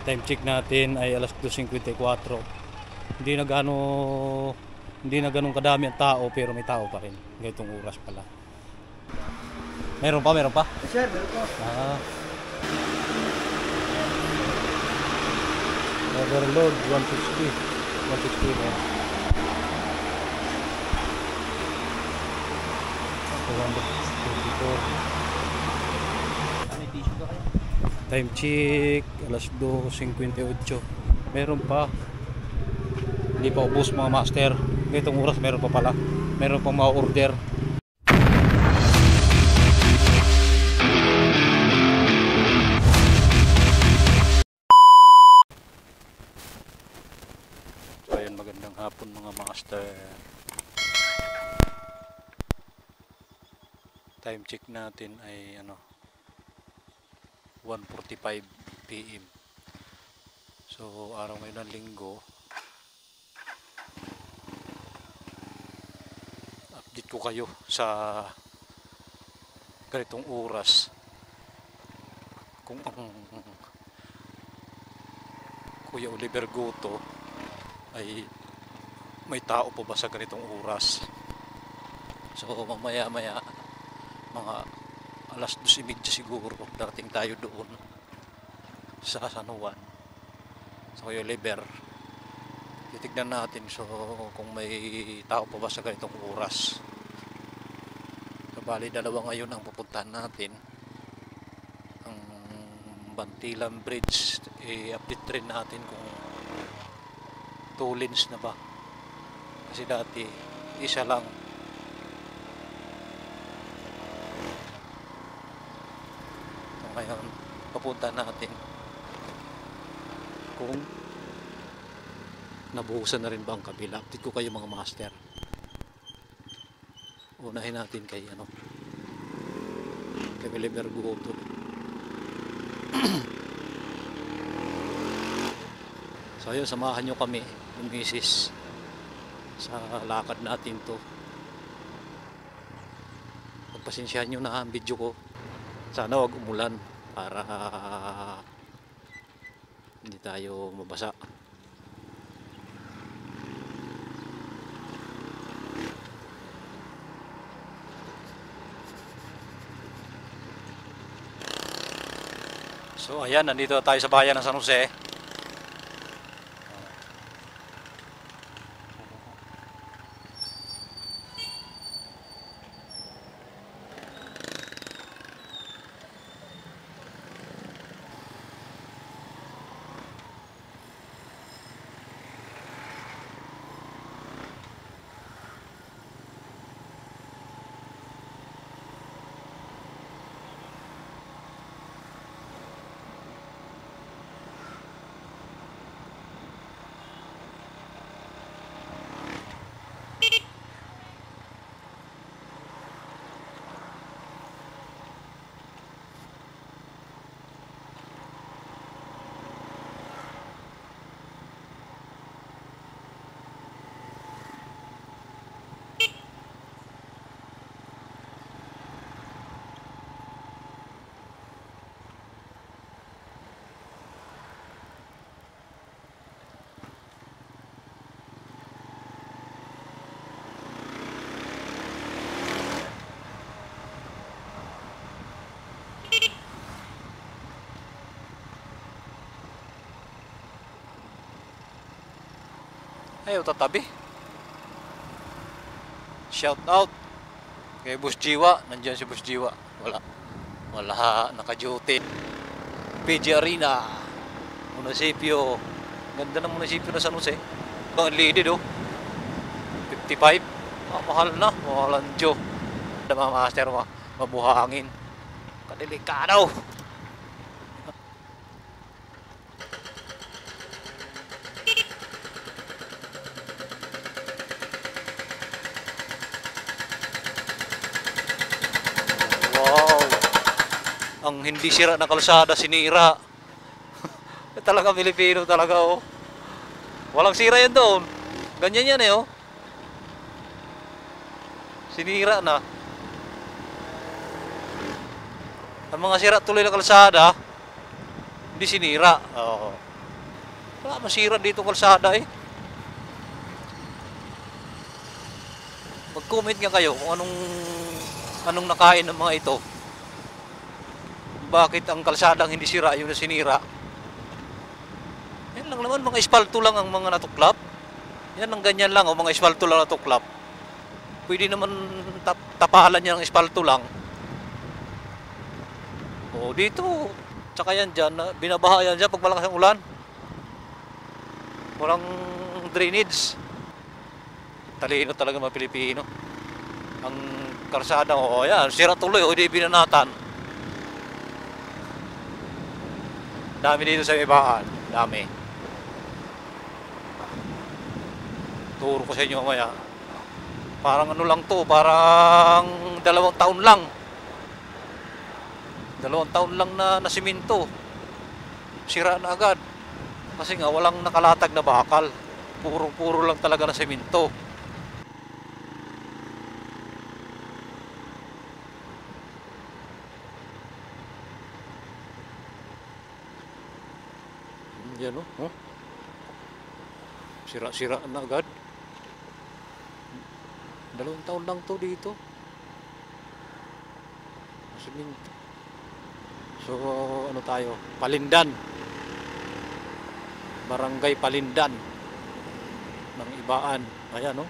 Time check natin ay alas 2:54. Hindi na gano hindi na ganun kadami ang tao pero may tao pa rin. Ganitong oras pala. Meron pa? Sir, meron po. Overload 160. 160 na. 254. Time check alas 2:58. Meron pa. Hindi pa ubos mga master. Ganitong oras meron pa pala. Meron pang mga order. So ayun, magandang hapon mga master. Time check natin ay 1:45 PM. So araw ngayon ng linggo. Update ko kayo sa ganitong oras kung ang Kuya Oliver Goto ay may tao pa ba sa ganitong oras. So mamaya mga alas 2:30 siguro darating tayo doon sa San Juan. So Kuya Oliver, titignan natin so kung may tao pa ba sa ganitong oras. So bali dalawa ngayon ang pupuntahan natin. Ang Bantilan Bridge, i-update rin natin kung 2 lanes na ba, kasi dati isa lang. So ngayon papunta natin kung nabuhusan na rin ba ang kabila. Update ko kayo mga master. Unahin natin kay Oliver Goto. So ayun, samahan nyo kami ng misis sa lakad natin to. Pagpasensyahan nyo na ang video ko. Sana wag umulan para hindi tayo mabasa. So ayan, nandito tayo sa bayan ng San Jose. Ayaw tatabi. Shout out kay Boss Jiwa. Nandiyan si Boss Jiwa. Wala naka-duty. PG Arena, munisipyo. Ganda ng munisipyo na San Jose. Ang liidid 55. Mahal na. Mahalan Diyo. Mga master, mabuhangin. Kadelikado. Ang hindi sira na kalsada, sinira. Talaga Pilipino talaga Walang sira yan doon. Ganyan yan Sinira na. Ang mga sira tuloy na kalsada, hindi sinira. Wala masira dito kalsada eh. Mag-comment nga kayo kung anong nakain ng mga ito. Bakit ang kalsadang hindi sira yung nasinira? Yan lang naman, mga espalto lang ang mga natuklap. Yan ang ganyan lang, o mga espalto lang natuklap. Pwede naman tapalan niya ng espalto lang. O dito, tsaka yan dyan, binabaha yan dyan pag malakas ang ulan. Walang drainage. Talino talaga mga Pilipino. Ang karsada, o yan, sira tuloy, o di binanatan. Dami dito sa ibaan, dami. Turo ko sa inyo mamaya. Parang ano lang to, parang 2 taon lang. 2 taon lang na siminto. Sira na agad. Kasi nga walang nakalatag na bakal. Puro lang talaga na siminto. Yan o. Oh. Sira-sira na agad. 2 taon lang to dito. Siminto. So ano tayo? Palindan. Barangay Palindan ng Ibaan. Ayan o.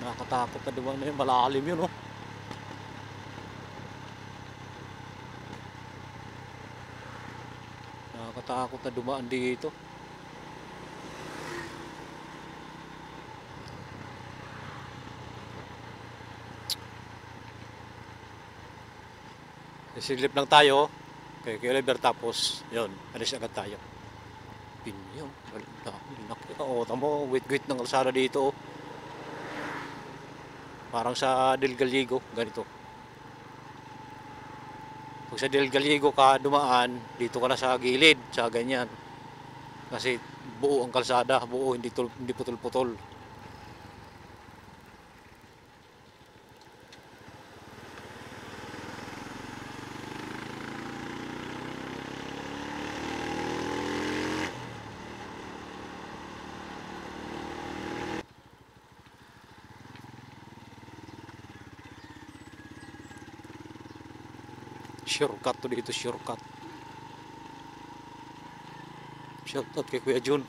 Nakakatakot na diba na yun. Malalim yun o. Nakakatakot na dumaan dito. Silip lang tayo kay Oliver, tapos yun, alis agad tayo. Pinyo, oo, tamo, wit-wit ng kalsada dito. Parang sa Del Gallego, ganito. Pag sa Del Gallego ka dumaan, dito ka na sa gilid, sa ganyan. Kasi buo ang kalsada, buo, hindi putol-putol. Shortcut to dito, shortcut. Shortcut kay Kuya Jun.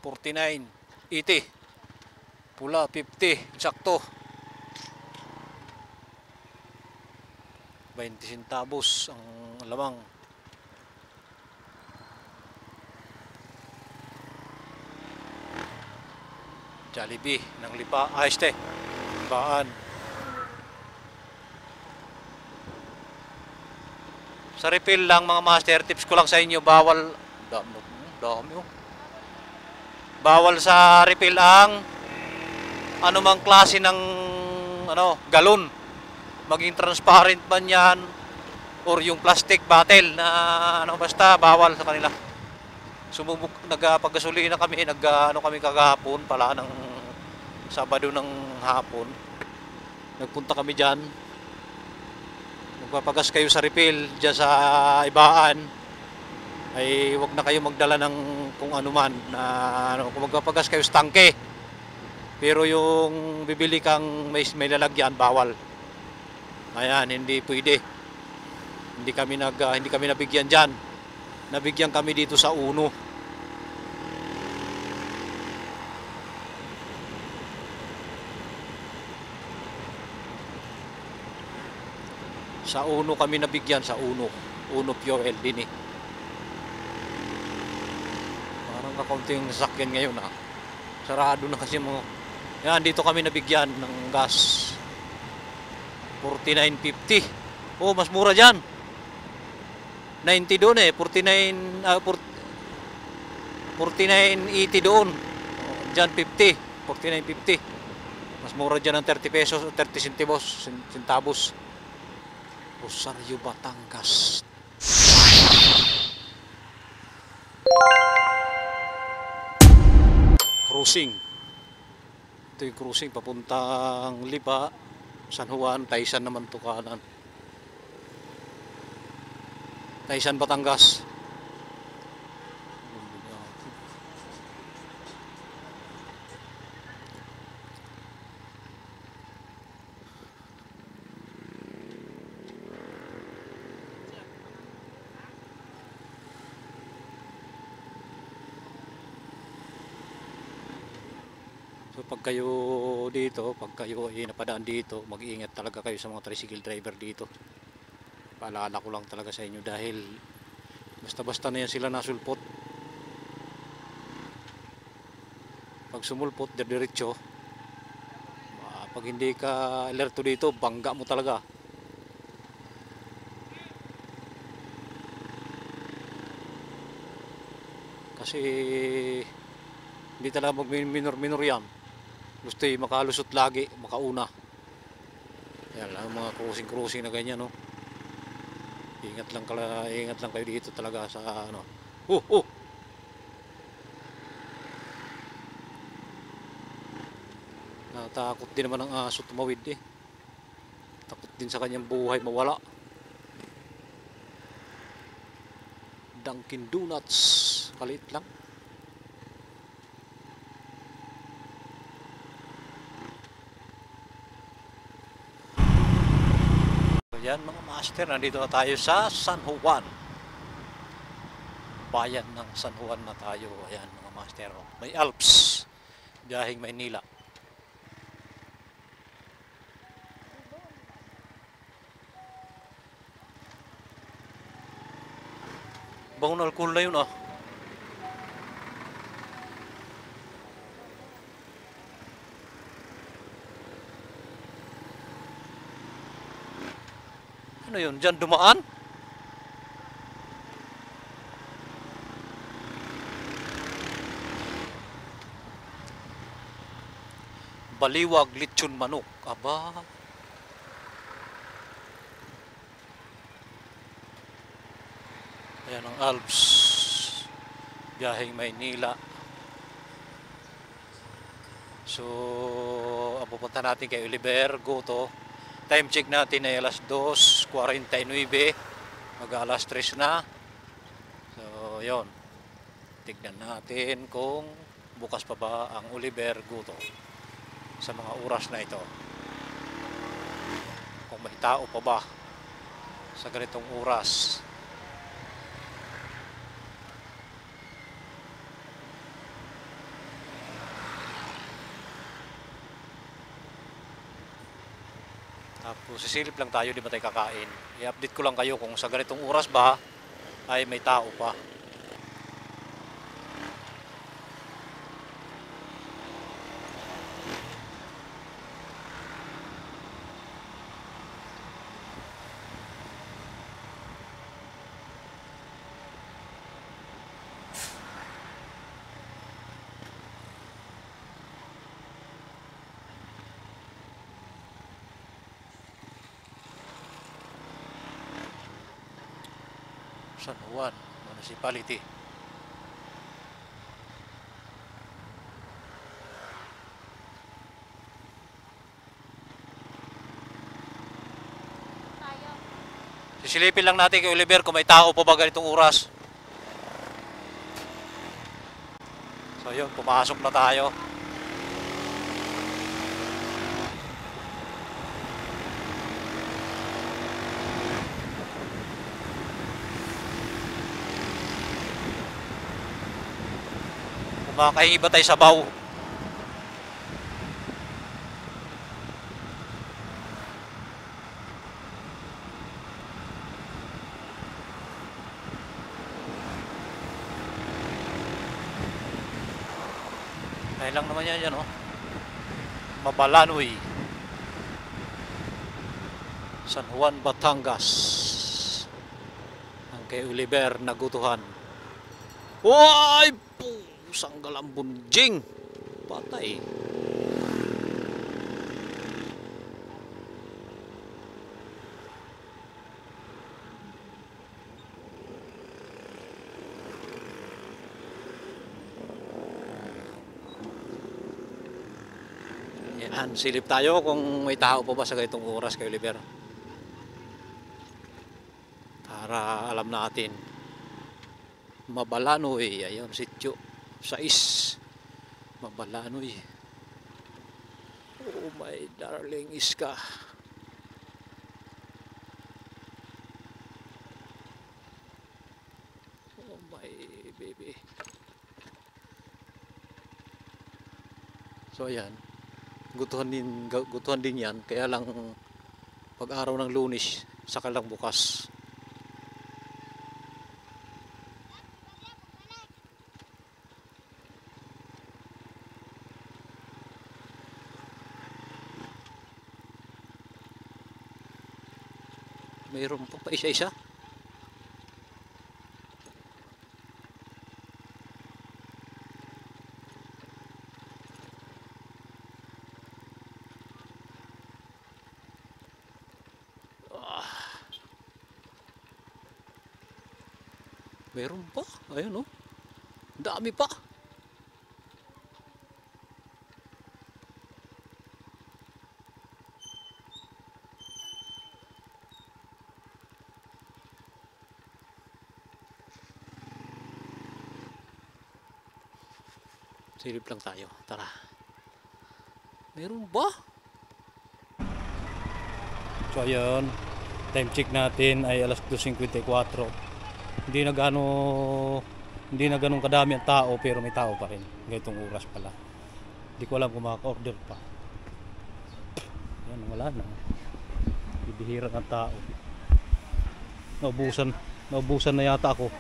$49, $80, pula $50, sakto. 20 centavos ang lamang. Jollibee ng Lipa, Ibaan. Sa refill lang mga master, tips ko lang sa inyo, bawal dami oh. Bawal sa refill ang anumang klase ng galon. Maging transparent man yan or yung plastic bottle na basta bawal sa kanila. Sumubok, nagpagasolina kami, kami kagahapon pala ng Sabado ng hapon. Nagpunta kami diyan. Magpapagas kayo sa refill diyan sa Ibaan. Ay wag na kayo magdala ng kung ano man na kung magpapagas kayo sa tangke. Pero yung bibili kang may lalagyan, bawal. Ayan, hindi pwede. Hindi kami nabigyan diyan. Nabigyan kami dito sa Uno. Sa Uno kami nabigyan, sa Uno. Uno Fuel din eh. Parang kakaunting sasakyan ngayon ah. Sarado na kasi mo. Yan, dito kami nabigyan ng gas. 49.50. Oh, mas mura dyan. 90 doon eh. 49.80 doon. Oh, dyan 50. 49.50. Mas mura dyan ng 30 pesos o 30 centavos. Rosario, Batangas. Cruising. Ito yung cruising papuntang Lipa, San Juan, Taysan naman to kanan. Taysan, Batangas. So pag kayo dito, pag kayo ay napadaan dito, mag-iingat talaga kayo sa mga tricycle driver dito. Paalala ko lang talaga sa inyo dahil basta-basta na yan sila nasulpot. Pag sumulpot, diretso. Pag hindi ka alerto dito, bangga mo talaga. Kasi hindi talaga mag-minor yan. Gusto makalusot lagi, makauna. Yan lang mga cruising na ganyan, no. Ingat lang kayo dito talaga sa ano. Natakot din naman ang aso tumawid eh. Takot din sa kanyang buhay mawala. Dunkin Donuts, kalit lang. Yan mga master, nandito na tayo sa San Juan. Bayan ng San Juan na tayo. Ayan mga master. May Alps. Biyaheng Maynila. Bangong alcohol na yun ah. Ano yun? Diyan dumaan? Baliwag lechon manok. Aba. Ayan ang Alps. Biyaheng Maynila. So, ang pupunta natin kay Oliver Goto. Time check natin ay alas 2:49. Mag alas 3 na. So, yon. Tignan natin kung bukas pa ba ang Oliver Goto sa mga oras na ito. Kung may tao pa ba sa ganitong oras. Tapos sisilip lang tayo, di ba tayo kakain. I-update ko lang kayo kung sa ganitong oras ba ay may tao pa. San Juan Municipality. Sisilipin lang natin kay Oliver kung may tao pa ba ganitong oras. So yun, pumasok na tayo. Kumakain ba tayo sabaw? Kaya lang naman yan, oh. Mabalanoy, San Juan, Batangas. Ang kay Oliver nagutuhan. Uy! Pusang galambunjing! Patay. Yan, silip tayo kung may tao pa ba sa ganitong oras kay Oliver. Para alam natin. Mabalanoy, ayun, sityo 6. Mabalanoy. Oh my darling Iska. Oh my baby. So ayan, gutuhan din yan, kaya lang pag araw ng Lunes saka lang bukas. Mayroon pa isa-isa. Mayroon pa. Ayun, oh. Dami pa. Silip lang tayo. Tara. Meron ba? So ayun, time check natin ay alas 2:54. Hindi na ganun kadami ang tao, pero may tao pa rin. Ganitong oras pala. Hindi ko alam kung maka-order pa. Yan, wala na. Bibihira ng tao. Naubusan na yata ako.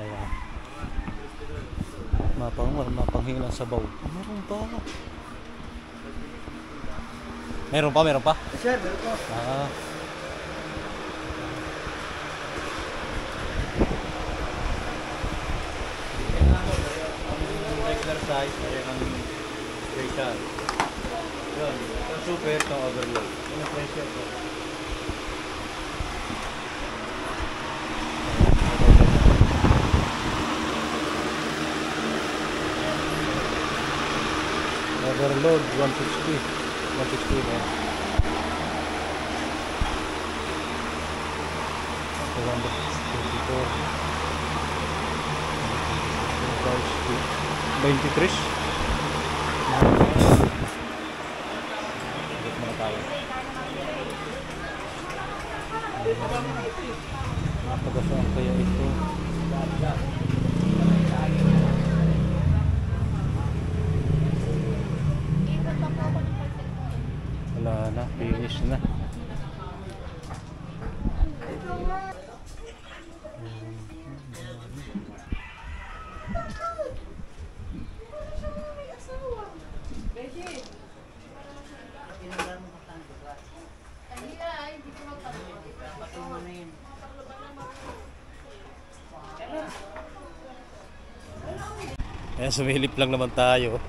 Ayan. Mapanghilang sabaw. Meron pa? Sir, meron po. Exercise, meron ang special. Yun, yung super, yung overload. Yung pressure ko. Overload 160 na. 23. Balik muna tayo. Napagasan kaya ito. Wala na, finish na. Ayan, sumilip lang naman tayo.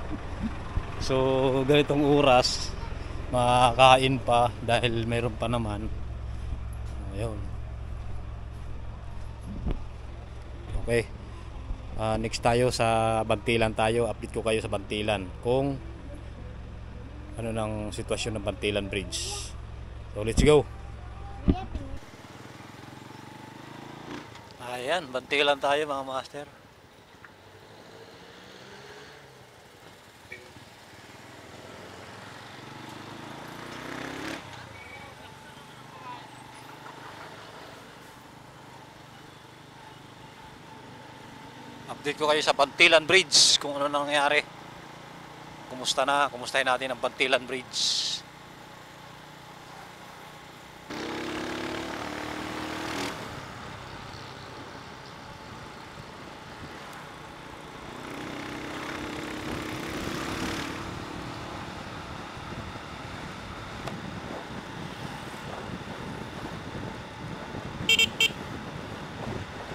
So ganitong oras makakain pa dahil mayroon pa naman. Ayun. Okay. Next tayo sa Bantilan tayo. Update ko kayo sa Bantilan kung ano ng sitwasyon ng Bantilan Bridge. So let's go. Ayan, Bantilan tayo mga master. Update ko kayo sa Bantilan Bridge kung ano nangyari. Kumustahin natin ang Bantilan Bridge.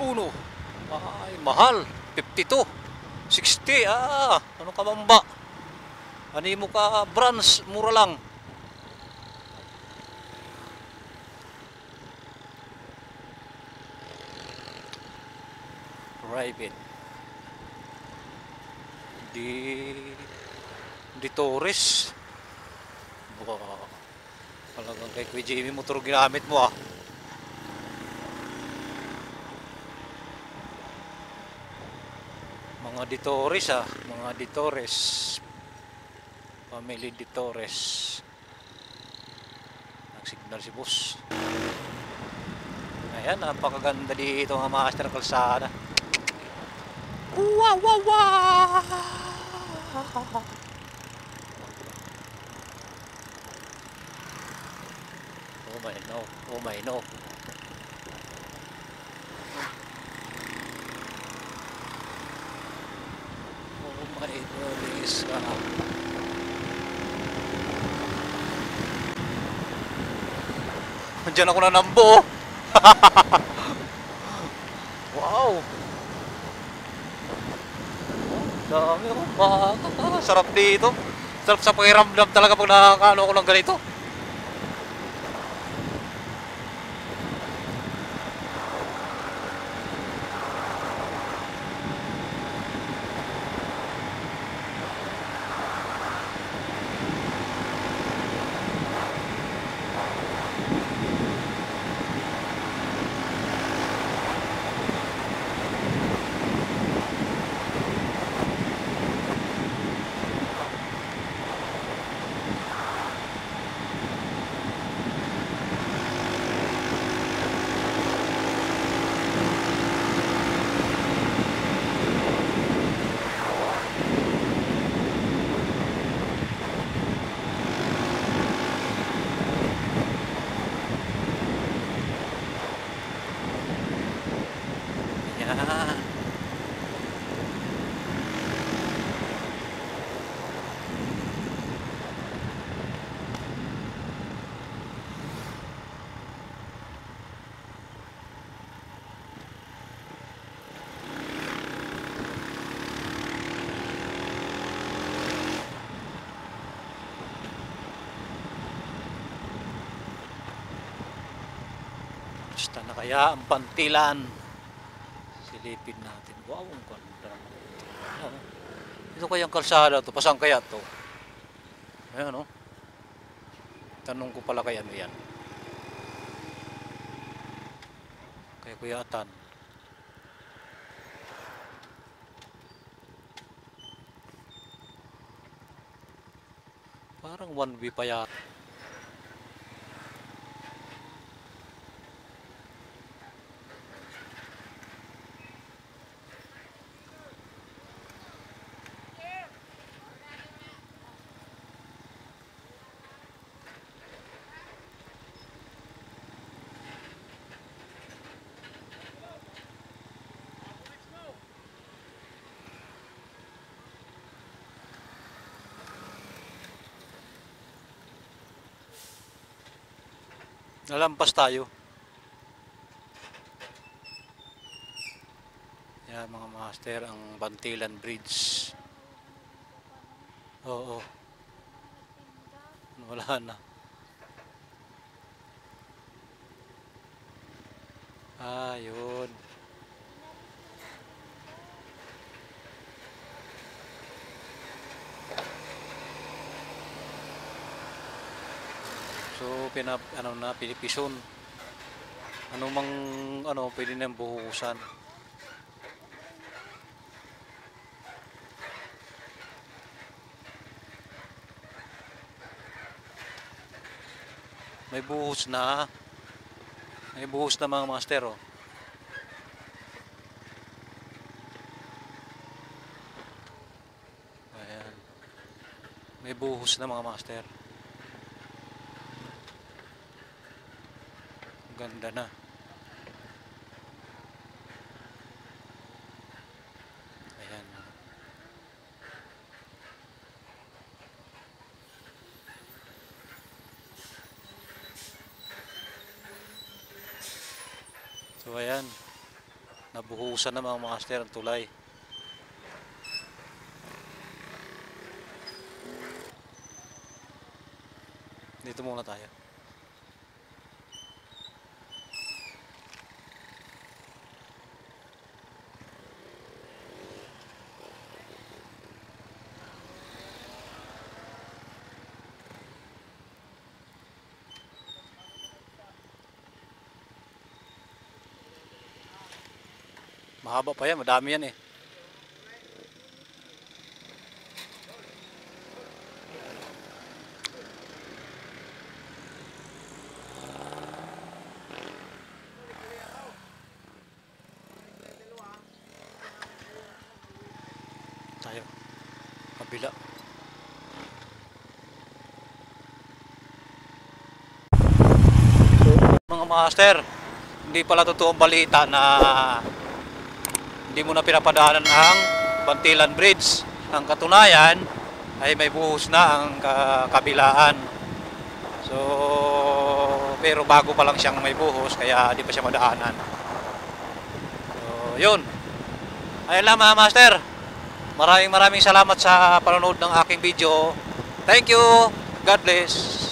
Uno. Ay, mahal. 52. 60. Ano ka mamba? Ani mo ka brands, mura lang. Private. Di Torres. Talagang kay Kuya Jimmy motor ginamit mo Mga Di Torres mga Di Torres. Family Di Torres. Nagsignal si boss. Ayan, napakaganda dito mga master kalsada. Wow, wow, wow! Oh my no, oh my no. Oh my goodness. Diyan ako nanambo. Wow. Dami ako baka. Sarap dito. Sarap sa pakiramdam talaga pag nakakaano ako ng ganito. Yan. Basta na kaya ang Pantilan. Silipin natin. Wow, ang ganda naman ito. Ito kayang kalsada to. Pasang kaya to? Ayan Tanong ko pala kay ano yan. Kay Kuya Atan. Parang one way pa yata. Nalampas tayo. Yan mga master, ang Bantilan Bridge. Oo. Wala na. Yun. So pinipison. Ano mang pwede nang buhusan. May buhos na. May buhos na mga master Ayan. May buhos na mga master. Ganda na. Ayan. So ayan, nabuhusan na mga master ang tulay. Dito muna tayo. Mahaba pa yan, madami yan eh. Tayo, kabila. Mga master, hindi pala totoong balita na hindi mo na pinapadaanan ang Bantilan Bridge. Ang katunayan ay may buhos na ang kabilaan. So, pero bago pa lang siyang may buhos, kaya di pa siya madaanan. So, yun. Ayun lang mga master. Maraming salamat sa panonood ng aking video. Thank you. God bless.